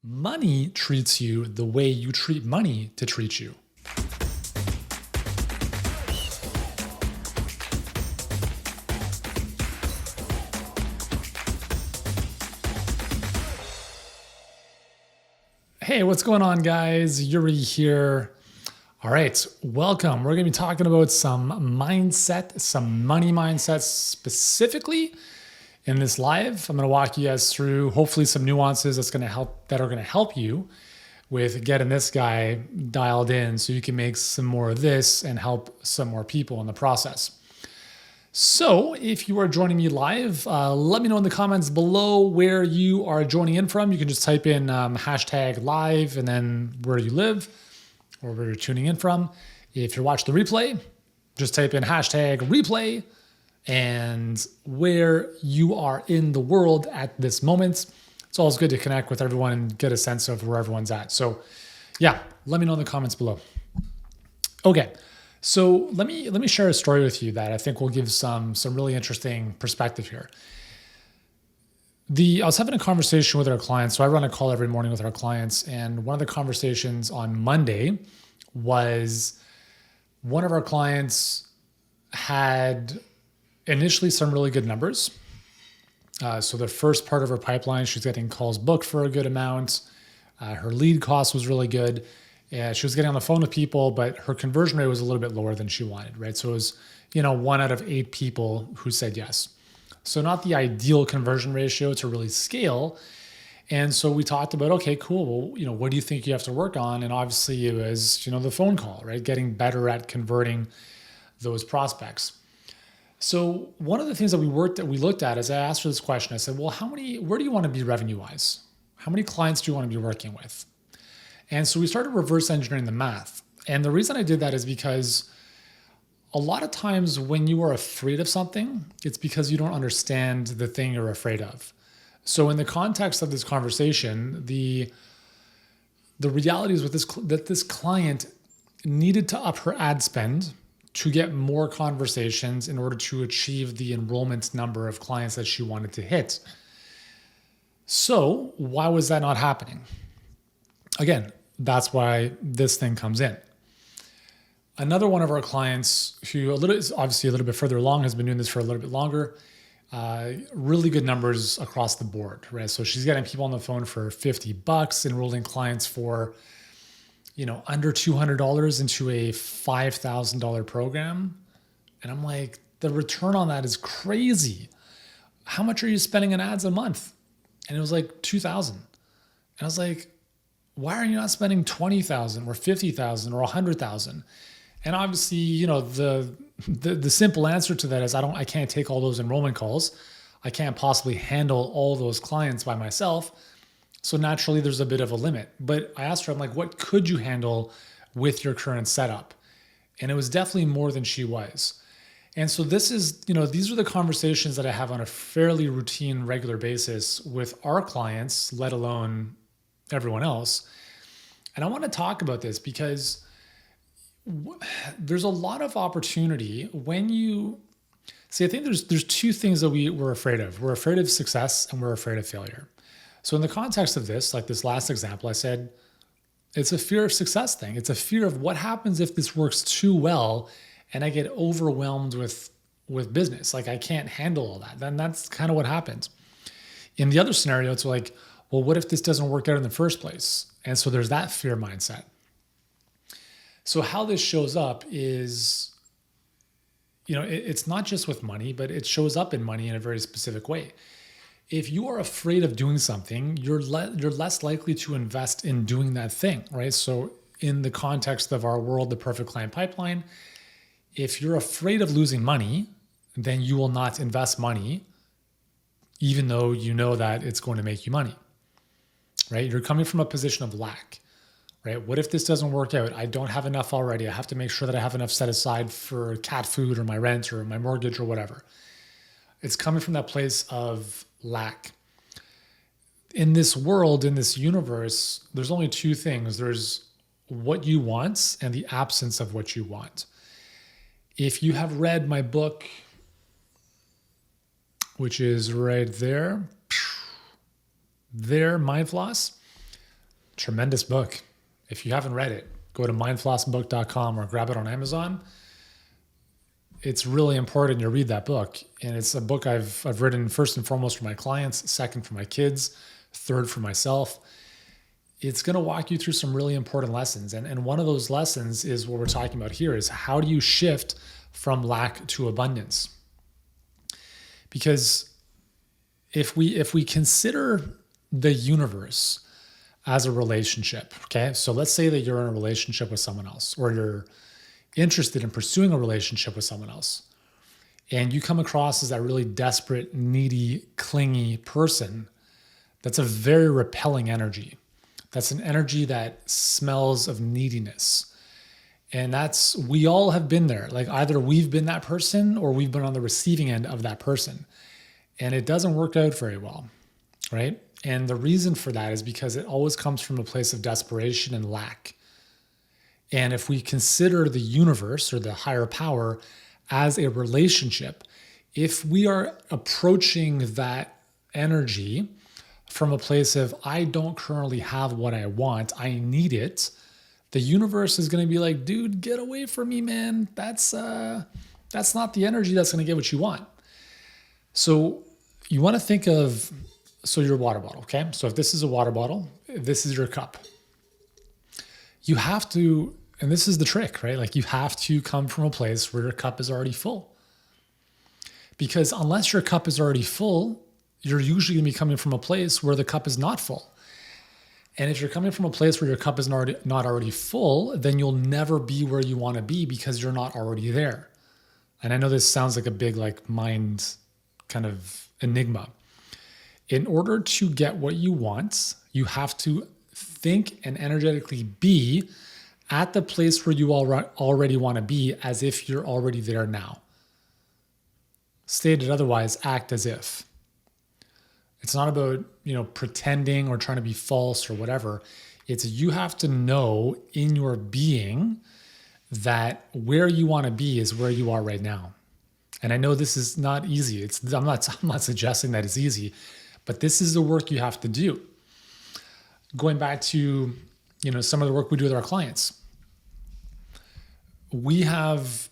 Money treats you the way you treat money to treat you. Hey, what's going on, guys? Yuri here. All right, welcome. We're going to be talking about some mindset, some money mindsets specifically in this live. I'm going to walk you guys through hopefully some nuances that are going to help you with getting this guy dialed in so you can make some more of this and help some more people in the process. So if you are joining me live, let me know in the comments below where you are joining in from. You can just type in hashtag live and then where you live or where you're tuning in from. If you're watching the replay, just type in hashtag replay and where you are in the world at this moment. It's always good to connect with everyone and get a sense of where everyone's at. So yeah, let me know in the comments below. Okay. So let me share a story with you that I think will give some really interesting perspective here. I was having a conversation with our clients. So I run a call every morning with our clients. And one of the conversations on Monday was one of our clients had initially some really good numbers. So the first part of her pipeline, she's getting calls booked for a good amount. Her lead cost was really good. She was getting on the phone with people, but her conversion rate was a little bit lower than she wanted, right? So it was, 1 out of 8 people who said yes. So not the ideal conversion ratio to really scale. And so we talked about, okay, cool. Well, what do you think you have to work on? And obviously it was, the phone call, right? Getting better at converting those prospects. So one of the things that we looked at is I asked her this question. I said, well, where do you want to be revenue-wise? How many clients do you want to be working with? And so we started reverse engineering the math. And the reason I did that is because a lot of times when you are afraid of something, it's because you don't understand the thing you're afraid of. So in the context of this conversation, the reality is that this client needed to up her ad spend to get more conversations in order to achieve the enrollment number of clients that she wanted to hit. So why was that not happening? Again, that's why this thing comes in. Another one of our clients who is obviously a little bit further along, has been doing this for a little bit longer, really good numbers across the board, right? So she's getting people on the phone for $50, enrolling clients for under $200 into a $5,000 program. And I'm like, the return on that is crazy. How much are you spending on ads a month? And it was like $2,000. And I was like, why are you not spending $20,000 or $50,000 or $100,000? And obviously, the simple answer to that is I can't take all those enrollment calls. I can't possibly handle all those clients by myself. So naturally, there's a bit of a limit. But I asked her, I'm like, what could you handle with your current setup? And it was definitely more than she was. And so this is, these are the conversations that I have on a fairly routine, regular basis with our clients, let alone everyone else. And I want to talk about this because there's a lot of opportunity when you see. I think there's two things that we're afraid of. We're afraid of success and we're afraid of failure. So in the context of this, like this last example, I said, it's a fear of success thing. It's a fear of what happens if this works too well and I get overwhelmed with business. Like I can't handle all that. Then that's kind of what happens. In the other scenario, it's like, well, what if this doesn't work out in the first place? And so there's that fear mindset. So how this shows up is, it's not just with money, but it shows up in money in a very specific way. If you are afraid of doing something, you're less likely to invest in doing that thing, right? So in the context of our world, the perfect client pipeline, if you're afraid of losing money, then you will not invest money, even though you know that it's going to make you money, right? You're coming from a position of lack, right? What if this doesn't work out? I don't have enough already. I have to make sure that I have enough set aside for cat food or my rent or my mortgage or whatever. It's coming from that place of lack. In this world, in this universe, there's only two things. There's what you want and the absence of what you want. If you have read my book, which is right there, Mind Floss, Tremendous book. If you haven't read it, go to mindflossbook.com or grab it on Amazon. It's really important you read that book. And it's a book I've written first and foremost for my clients, second for my kids, third for myself. It's going to walk you through some really important lessons. And one of those lessons is what we're talking about here is how do you shift from lack to abundance? Because if we consider the universe as a relationship, okay? So let's say that you're in a relationship with someone else, or you're interested in pursuing a relationship with someone else, and you come across as that really desperate, needy, clingy person. That's a very repelling energy. That's an energy that smells of neediness. And we all have been there. Like either we've been that person or we've been on the receiving end of that person. And it doesn't work out very well, right? And the reason for that is because it always comes from a place of desperation and lack. And if we consider the universe or the higher power as a relationship, if we are approaching that energy from a place of, I don't currently have what I want, I need it, the universe is going to be like, dude, get away from me, man. That's not the energy that's going to get what you want. So you want to think of, your water bottle, okay? So if this is a water bottle, this is your cup. You have to, and this is the trick, right? Like you have to come from a place where your cup is already full. Because unless your cup is already full, you're usually going to be coming from a place where the cup is not full. And if you're coming from a place where your cup is not already full, then you'll never be where you want to be because you're not already there. And I know this sounds like a big mind kind of enigma. In order to get what you want, you have to think and energetically be at the place where you already want to be as if you're already there now. Stated otherwise, act as if. It's not about, pretending or trying to be false or whatever. It's you have to know in your being that where you want to be is where you are right now. And I know this is not easy. I'm not suggesting that it's easy, but this is the work you have to do. Going back to, some of the work we do with our clients. We have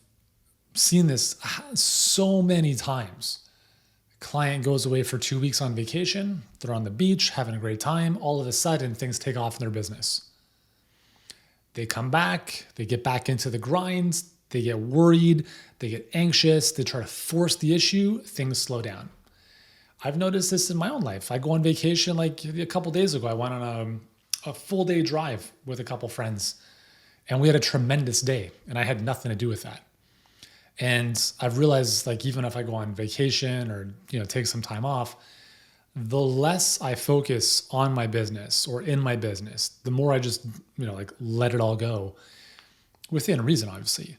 seen this so many times. Client goes away for 2 weeks on vacation. They're on the beach, having a great time. All of a sudden, things take off in their business. They come back, they get back into the grind, they get worried, they get anxious, they try to force the issue, things slow down. I've noticed this in my own life. I go on vacation like a couple days ago. I went on a full day drive with a couple friends, and we had a tremendous day, and I had nothing to do with that. And I've realized even if I go on vacation or, take some time off, the less I focus on my business or in my business, the more I just, let it all go within reason, obviously,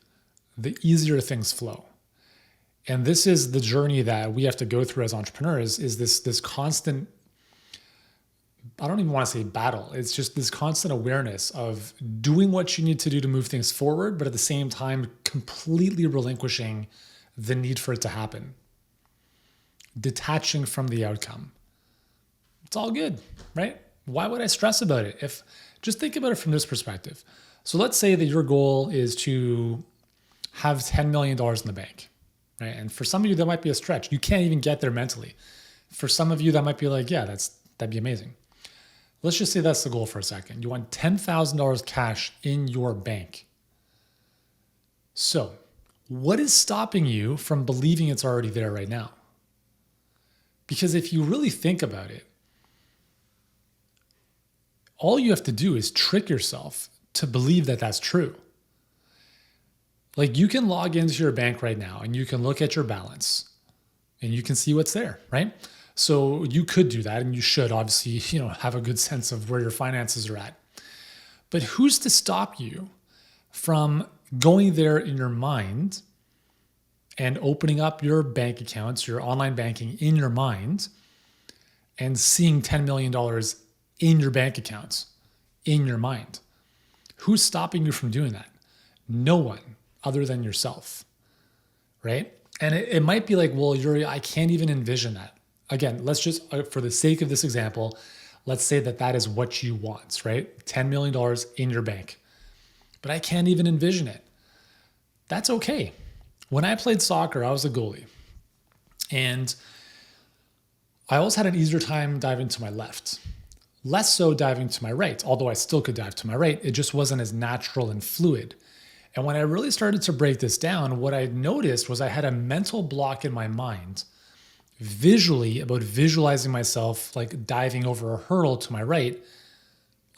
the easier things flow. And this is the journey that we have to go through as entrepreneurs is this constant, I don't even want to say battle. It's just this constant awareness of doing what you need to do to move things forward, but at the same time, completely relinquishing the need for it to happen. Detaching from the outcome. It's all good, right? Why would I stress about it? Just think about it from this perspective. So let's say that your goal is to have $10 million in the bank, right? And for some of you, that might be a stretch. You can't even get there mentally. For some of you, that might be like, yeah, that'd be amazing. Let's just say that's the goal for a second. You want $10,000 cash in your bank. So what is stopping you from believing it's already there right now? Because if you really think about it, all you have to do is trick yourself to believe that that's true. You can log into your bank right now and you can look at your balance and you can see what's there, right? So you could do that, and you should obviously, have a good sense of where your finances are at. But who's to stop you from going there in your mind and opening up your bank accounts, your online banking in your mind, and seeing $10 million in your bank accounts, in your mind? Who's stopping you from doing that? No one other than yourself, right? And it might be like, well, Yuri, I can't even envision that. Again, let's just, for the sake of this example, Let's say that is what you want, right? $10 million in your bank. But I can't even envision it. That's okay. When I played soccer, I was a goalie. And I always had an easier time diving to my left. Less so diving to my right, although I still could dive to my right. It just wasn't as natural and fluid. And when I really started to break this down, what I noticed was I had a mental block in my mind visually about visualizing myself like diving over a hurdle to my right.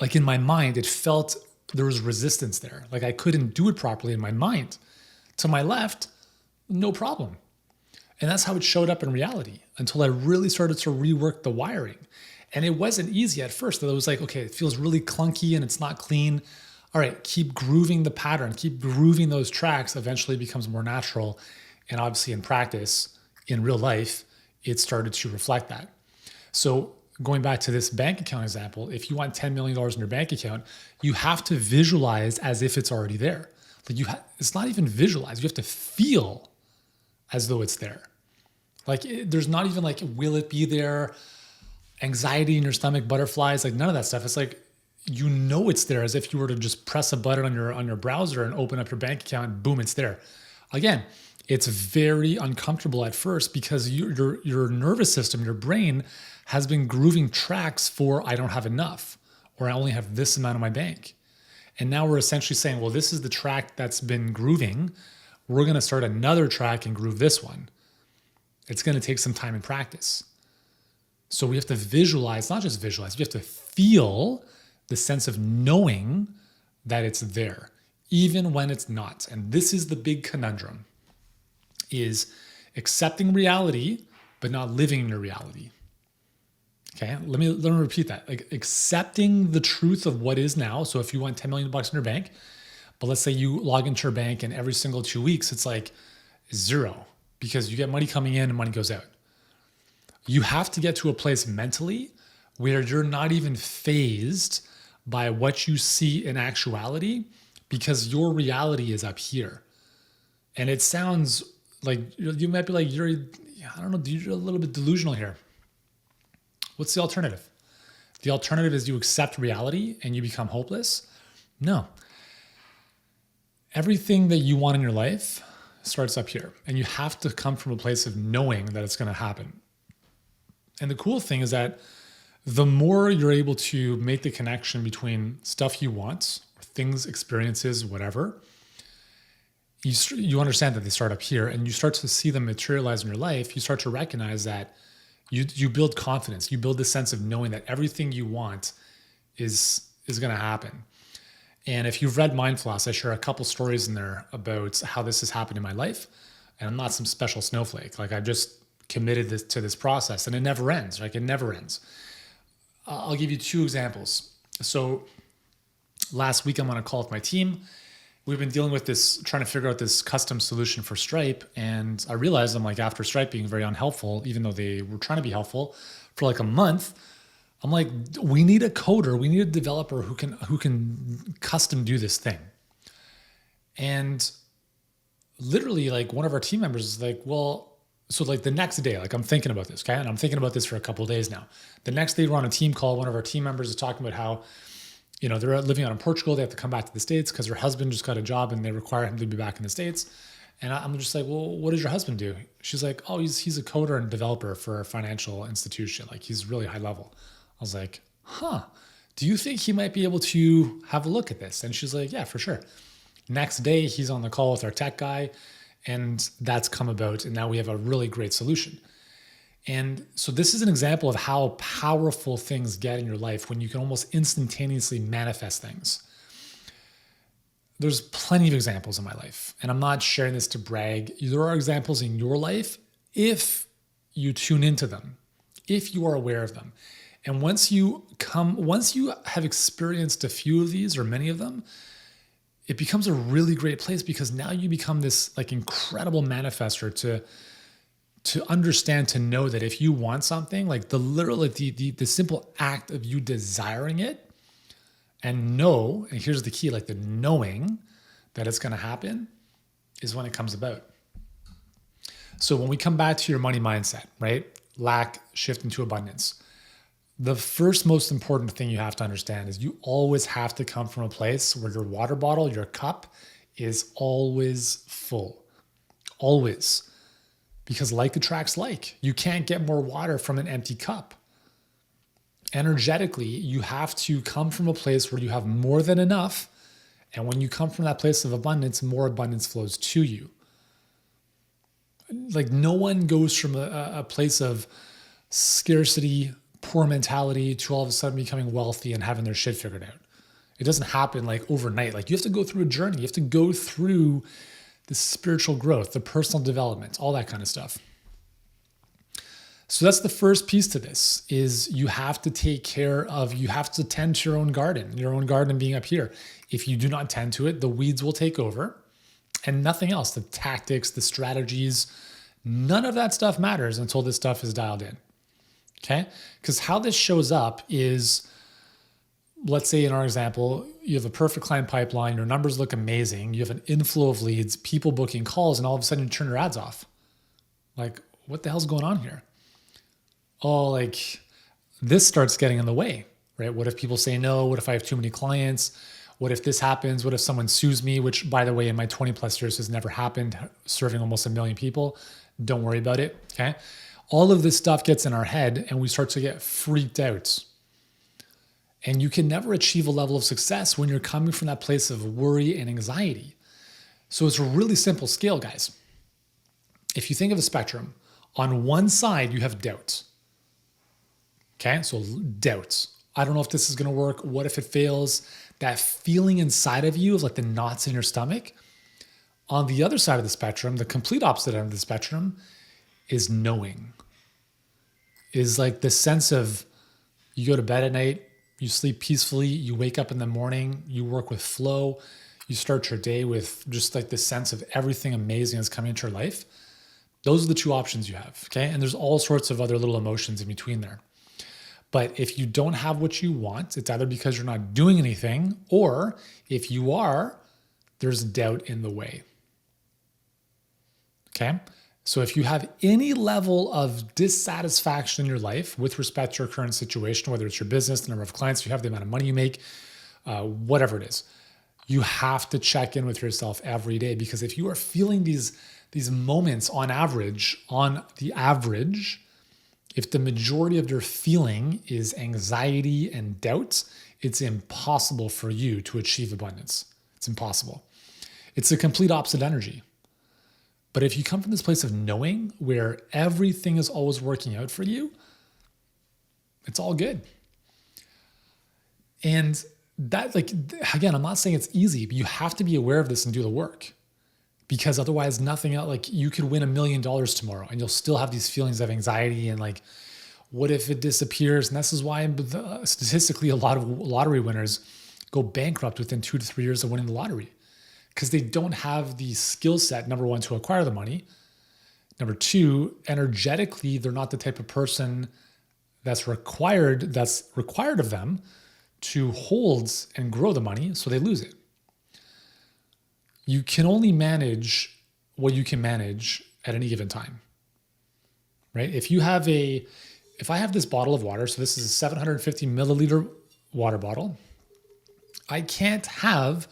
Like in my mind, it felt there was resistance there. Like I couldn't do it properly in my mind. To my left, no problem. And that's how it showed up in reality until I really started to rework the wiring. And it wasn't easy at first. It was like, okay, it feels really clunky and it's not clean. All right, keep grooving the pattern, keep grooving those tracks. Eventually it becomes more natural. And obviously in practice, in real life, it started to reflect that. So going back to this bank account example, if you want $10 million in your bank account, you have to visualize as if it's already there. Like it's not even visualize. You have to feel as though it's there. Like there's not even like, will it be there? Anxiety in your stomach, butterflies, like none of that stuff. It's like, you know it's there as if you were to just press a button on your browser and open up your bank account and boom, it's there. Again, it's very uncomfortable at first because your nervous system, your brain has been grooving tracks for I don't have enough or I only have this amount in my bank. And now we're essentially saying, well, this is the track that's been grooving. We're going to start another track and groove this one. It's going to take some time and practice. So we have to visualize, not just visualize, we have to feel the sense of knowing that it's there, even when it's not. And this is the big conundrum, is accepting reality, but not living in your reality. Okay, let me repeat that. Like accepting the truth of what is now. So if you want $10 million in your bank, but let's say you log into your bank and every single 2 weeks, it's like zero because you get money coming in and money goes out. You have to get to a place mentally where you're not even fazed by what you see in actuality because your reality is up here. And it sounds like you might be like, Yuri, I don't know, you're a little bit delusional here. What's the alternative? The alternative is you accept reality and you become hopeless? No. Everything that you want in your life starts up here. And you have to come from a place of knowing that it's going to happen. And the cool thing is that the more you're able to make the connection between stuff you want, or things, experiences, whatever, you understand that they start up here and you start to see them materialize in your life. You start to recognize that you build confidence. You build this sense of knowing that everything you want is going to happen. And if you've read Mindfulness, I share a couple stories in there about how this has happened in my life. And I'm not some special snowflake. Like I've just committed to this process and it never ends. Like it never ends. I'll give you 2 examples. So last week I'm on a call with my team. We've been dealing with this, trying to figure out this custom solution for Stripe. And I realized I'm like, after Stripe being very unhelpful, even though they were trying to be helpful for like a month, I'm like, we need a coder. We need a developer who can custom do this thing. And literally like one of our team members is like, well, so like the next day, like I'm thinking about this, okay? And I'm thinking about this for a couple of days now. The next day we're on a team call. One of our team members is talking about how, you know, they're living out in Portugal. They have to come back to the States because her husband just got a job and they require him to be back in the States. And I'm just like, well, what does your husband do? She's like, oh, he's a coder and developer for a financial institution. Like he's really high level. I was like, do you think he might be able to have a look at this? And she's like, yeah, for sure. Next day, he's on the call with our tech guy and that's come about. And now we have a really great solution. And so this is an example of how powerful things get in your life when you can almost instantaneously manifest things. There's plenty of examples in my life, and I'm not sharing this to brag. There are examples in your life if you tune into them, if you are aware of them. And once you have experienced a few of these or many of them, it becomes a really great place because now you become this like incredible manifester to understand, to know that if you want something, like the simple act of you desiring it and here's the key, like the knowing that it's going to happen is when it comes about. So when we come back to your money mindset, right? Lack, shift into abundance. The first most important thing you have to understand is you always have to come from a place where your water bottle, your cup, is always full. Always. Because like attracts like. You can't get more water from an empty cup. Energetically, you have to come from a place where you have more than enough. And when you come from that place of abundance, more abundance flows to you. Like no one goes from a place of scarcity, poor mentality to all of a sudden becoming wealthy and having their shit figured out. It doesn't happen like overnight. Like you have to go through a journey. You have to go through the spiritual growth, the personal development, all that kind of stuff. So that's the first piece to this is you have to you have to tend to your own garden being up here. If you do not tend to it, the weeds will take over and nothing else. The tactics, the strategies, none of that stuff matters until this stuff is dialed in. Okay? Because how this shows up is, let's say in our example, you have a perfect client pipeline, your numbers look amazing, you have an inflow of leads, people booking calls, and all of a sudden you turn your ads off. Like, what the hell's going on here? Oh, like this starts getting in the way, right? What if people say no? What if I have too many clients? What if this happens? What if someone sues me? Which, by the way, in my 20 plus years has never happened, serving almost 1 million people. Don't worry about it, okay? All of this stuff gets in our head and we start to get freaked out. And you can never achieve a level of success when you're coming from that place of worry and anxiety. So it's a really simple scale, guys. If you think of a spectrum, on one side you have doubts. Okay, so doubts. I don't know if this is going to work. What if it fails? That feeling inside of you of like the knots in your stomach. On the other side of the spectrum, the complete opposite end of the spectrum is knowing. Is like the sense of you go to bed at night, you sleep peacefully, you wake up in the morning, you work with flow, you start your day with just like the sense of everything amazing that's coming into your life. Those are the two options you have, okay? And there's all sorts of other little emotions in between there. But if you don't have what you want, it's either because you're not doing anything, or if you are, there's doubt in the way. Okay? So if you have any level of dissatisfaction in your life with respect to your current situation, whether it's your business, the number of clients you have, the amount of money you make, whatever it is, you have to check in with yourself every day. Because if you are feeling these moments on the average, if the majority of your feeling is anxiety and doubt, it's impossible for you to achieve abundance. It's impossible. It's a complete opposite energy. But if you come from this place of knowing where everything is always working out for you, it's all good. And that, like, again, I'm not saying it's easy, but you have to be aware of this and do the work. Because otherwise nothing else, like you could win $1 million tomorrow and you'll still have these feelings of anxiety and like, what if it disappears? And this is why statistically a lot of lottery winners go bankrupt within 2 to 3 years of winning the lottery because they don't have the skill set, number one, to acquire the money. Number two, energetically, they're not the type of person that's required of them to hold and grow the money, so they lose it. You can only manage what you can manage at any given time, right? If I have this bottle of water, so this is a 750 milliliter water bottle, I can't have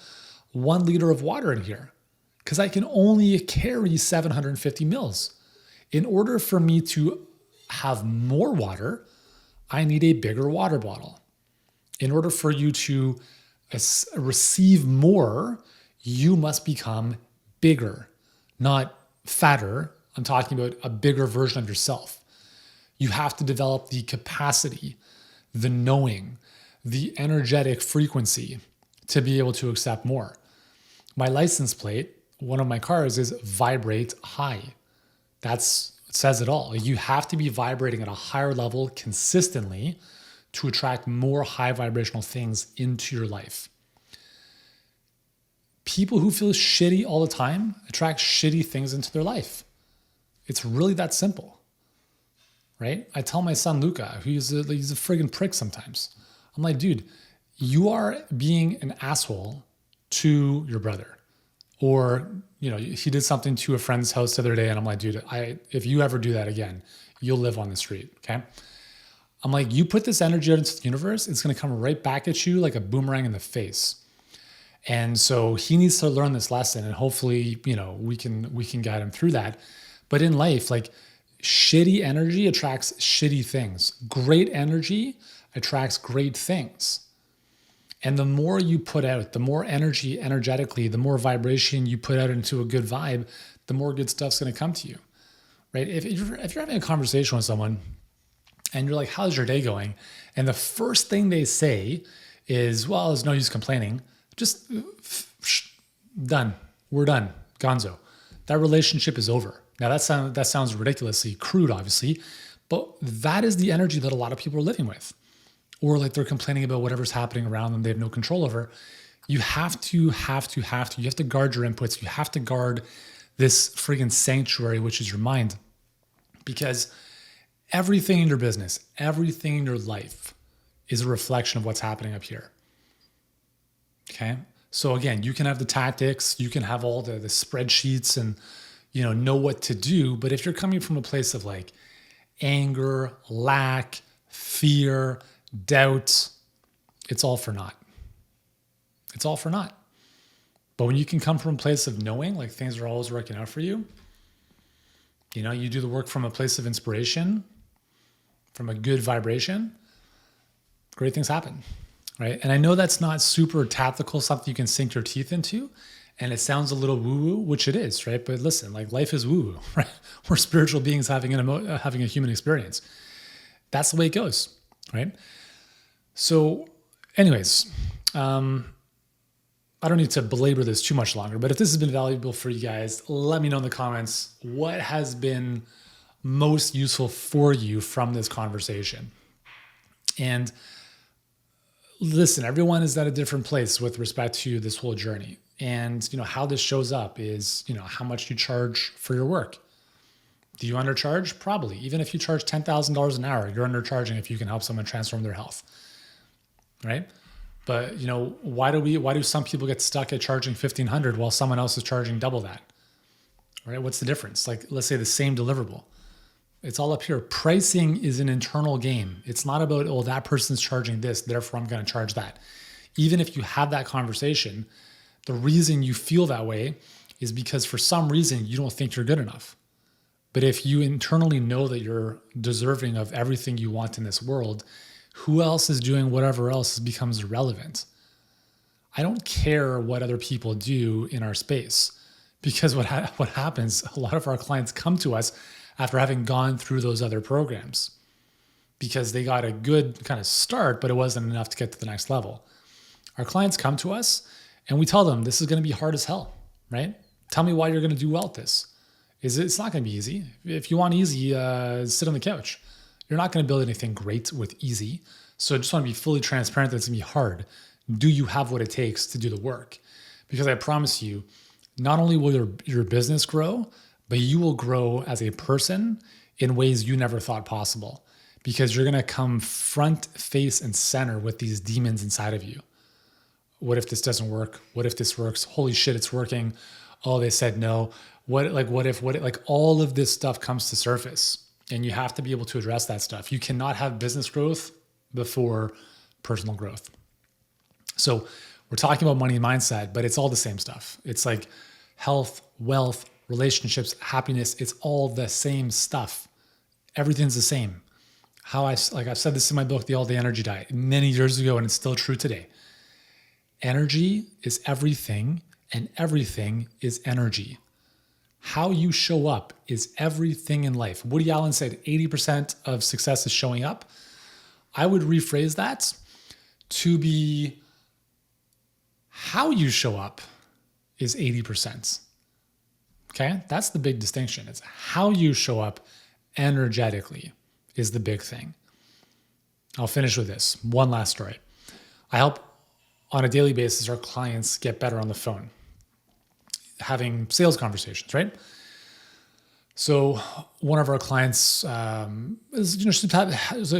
1 liter of water in here because I can only carry 750 mils. In order for me to have more water, I need a bigger water bottle. In order for you to receive more, you must become bigger, not fatter. I'm talking about a bigger version of yourself. You have to develop the capacity, the knowing, the energetic frequency to be able to accept more. My license plate, one of my cars, is vibrate high. It says it all. You have to be vibrating at a higher level consistently to attract more high vibrational things into your life. People who feel shitty all the time attract shitty things into their life. It's really that simple, right? I tell my son, Luca, he's a friggin' prick sometimes. I'm like, dude, you are being an asshole to your brother. Or, he did something to a friend's house the other day and I'm like, dude, if you ever do that again, you'll live on the street, okay? I'm like, you put this energy out into the universe, it's going to come right back at you like a boomerang in the face. And so he needs to learn this lesson, and hopefully, we can guide him through that. But in life, like, shitty energy attracts shitty things. Great energy attracts great things. And the more you put out, the more energetically, the more vibration you put out into a good vibe, the more good stuff's going to come to you, right? If you're having a conversation with someone and you're like, how's your day going? And the first thing they say is, well, there's no use complaining. Just done. We're done. Gonzo. That relationship is over. Now that sounds ridiculously crude, obviously, but that is the energy that a lot of people are living with. Or like they're complaining about whatever's happening around them they have no control over. You have to you have to guard your inputs. You have to guard this friggin' sanctuary, which is your mind. Because everything in your business, everything in your life is a reflection of what's happening up here. Okay? So again, you can have the tactics, you can have all the spreadsheets and know what to do, but if you're coming from a place of like anger, lack, fear, doubt, it's all for naught. It's all for naught. But when you can come from a place of knowing, like things are always working out for you, you do the work from a place of inspiration, from a good vibration, great things happen, right? And I know that's not super tactical, something you can sink your teeth into, and it sounds a little woo-woo, which it is, right? But listen, like life is woo-woo, right? We're spiritual beings having a human experience. That's the way it goes, right? So anyways, I don't need to belabor this too much longer, but if this has been valuable for you guys, let me know in the comments what has been most useful for you from this conversation. And listen, everyone is at a different place with respect to this whole journey. And how this shows up is, how much you charge for your work. Do you undercharge? Probably. Even if you charge $10,000 an hour, you're undercharging if you can help someone transform their health, right? But why do some people get stuck at charging $1,500 while someone else is charging double that? Right? What's the difference? Like, let's say the same deliverable. It's all up here. Pricing is an internal game. It's not about, oh, that person's charging this, therefore I'm going to charge that. Even if you have that conversation, the reason you feel that way is because for some reason you don't think you're good enough. But if you internally know that you're deserving of everything you want in this world, who else is doing whatever else becomes irrelevant. I don't care what other people do in our space, because what happens, a lot of our clients come to us after having gone through those other programs because they got a good kind of start, but it wasn't enough to get to the next level. Our clients come to us and we tell them, this is going to be hard as hell, right? Tell me why you're going to do well at this. It's not going to be easy. If you want easy, sit on the couch. You're not going to build anything great with easy. So I just want to be fully transparent that it's going to be hard. Do you have what it takes to do the work? Because I promise you, not only will your business grow, but you will grow as a person in ways you never thought possible, because you're going to come front, face, and center with these demons inside of you. What if this doesn't work? What if this works? Holy shit, it's working. Oh, they said no. What if all of this stuff comes to surface, and you have to be able to address that stuff. You cannot have business growth before personal growth. So we're talking about money and mindset, but it's all the same stuff. It's like health, wealth, relationships, happiness. It's all the same stuff. Everything's the same. I've said this in my book, The All Day Energy Diet, many years ago, and it's still true today. Energy is everything, and everything is energy. How you show up is everything in life. Woody Allen said 80% of success is showing up. I would rephrase that to be how you show up is 80%. Okay? That's the big distinction. It's how you show up energetically is the big thing. I'll finish with this. One last story. I help on a daily basis our clients get better on the phone, having sales conversations, right? So one of our clients,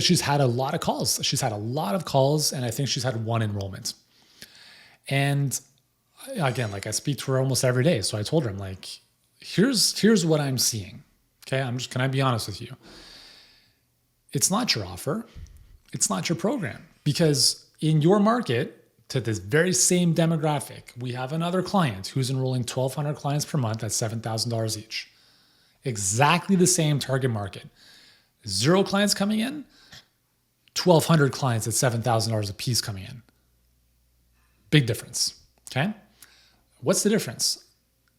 she's had a lot of calls. She's had a lot of calls, and I think she's had one enrollment. And again, like I speak to her almost every day. So I told her, I'm like, here's what I'm seeing. Okay. Can I be honest with you? It's not your offer. it's not your program. Because in your market, to this very same demographic, we have another client who's enrolling 1,200 clients per month at $7,000 each. Exactly the same target market. 0 clients coming in, 1,200 clients at $7,000 a piece coming in. Big difference, okay? What's the difference?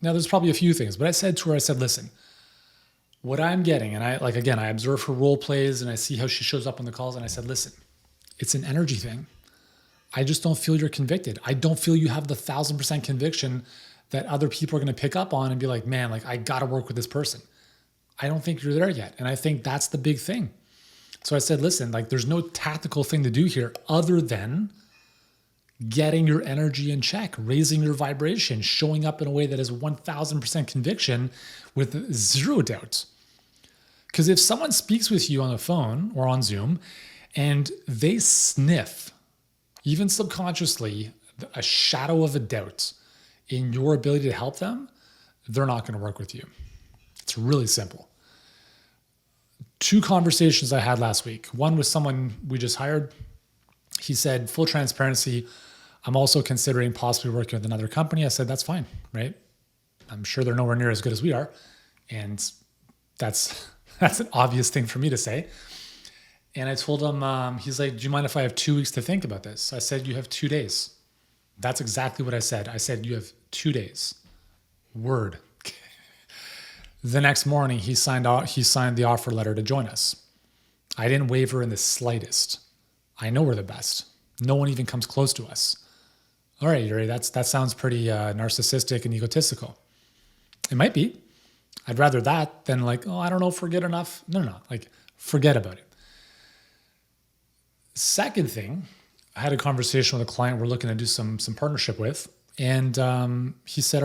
Now, there's probably a few things, but I said to her, listen, what I'm getting, and I observe her role plays and I see how she shows up on the calls, and I said, listen, it's an energy thing. I just don't feel you're convicted. I don't feel you have the 1,000% conviction that other people are going to pick up on and be like, man, like I got to work with this person. I don't think you're there yet. And I think that's the big thing. So I said, listen, like there's no tactical thing to do here other than getting your energy in check, raising your vibration, showing up in a way that is 1,000% conviction with 0 doubt. Because if someone speaks with you on the phone or on Zoom and they sniff, even subconsciously, a shadow of a doubt in your ability to help them, they're not going to work with you. It's really simple. 2 conversations I had last week. One with someone we just hired. He said, full transparency, I'm also considering possibly working with another company. I said, that's fine, right? I'm sure they're nowhere near as good as we are. And that's an obvious thing for me to say. And I told him, he's like, do you mind if I have 2 weeks to think about this? I said, you have 2 days. That's exactly what I said. I said, you have 2 days. Word. The next morning, he signed the offer letter to join us. I didn't waver in the slightest. I know we're the best. No one even comes close to us. All right, Yuri, that sounds pretty narcissistic and egotistical. It might be. I'd rather that than like, oh, I don't know if we're good enough. No, like forget about it. Second thing, I had a conversation with a client we're looking to do some partnership with. And he said,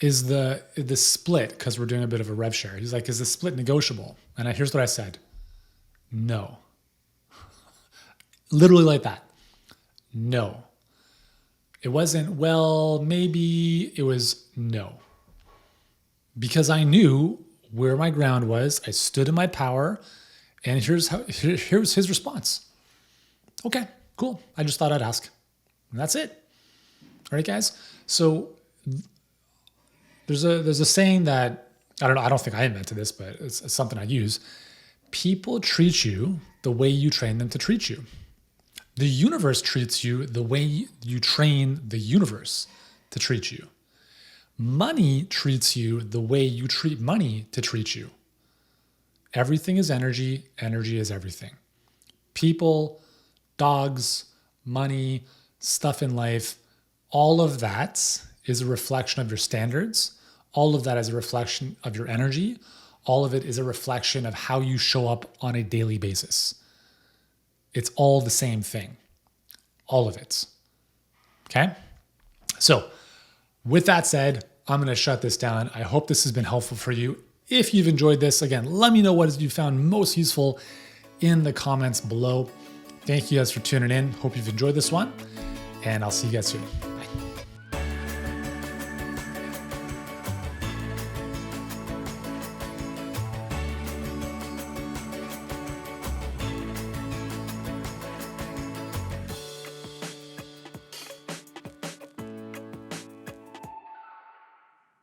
is the split, because we're doing a bit of a rev share. He's like, is the split negotiable? And here's what I said. No. Literally like that. No. It wasn't, well, maybe. It was no. Because I knew where my ground was. I stood in my power. And here's his response. Okay, cool. I just thought I'd ask. And that's it. All right, guys. So there's a saying that, I don't think I invented this, but it's something I use. People treat you the way you train them to treat you. The universe treats you the way you train the universe to treat you. Money treats you the way you treat money to treat you. Everything is energy. Energy is everything. People, dogs, money, stuff in life, all of that is a reflection of your standards. All of that is a reflection of your energy. All of it is a reflection of how you show up on a daily basis. It's all the same thing. All of it. Okay? So with that said, I'm going to shut this down. I hope this has been helpful for you. If you've enjoyed this, again, let me know what you found most useful in the comments below. Thank you guys for tuning in. Hope you've enjoyed this one, and I'll see you guys soon.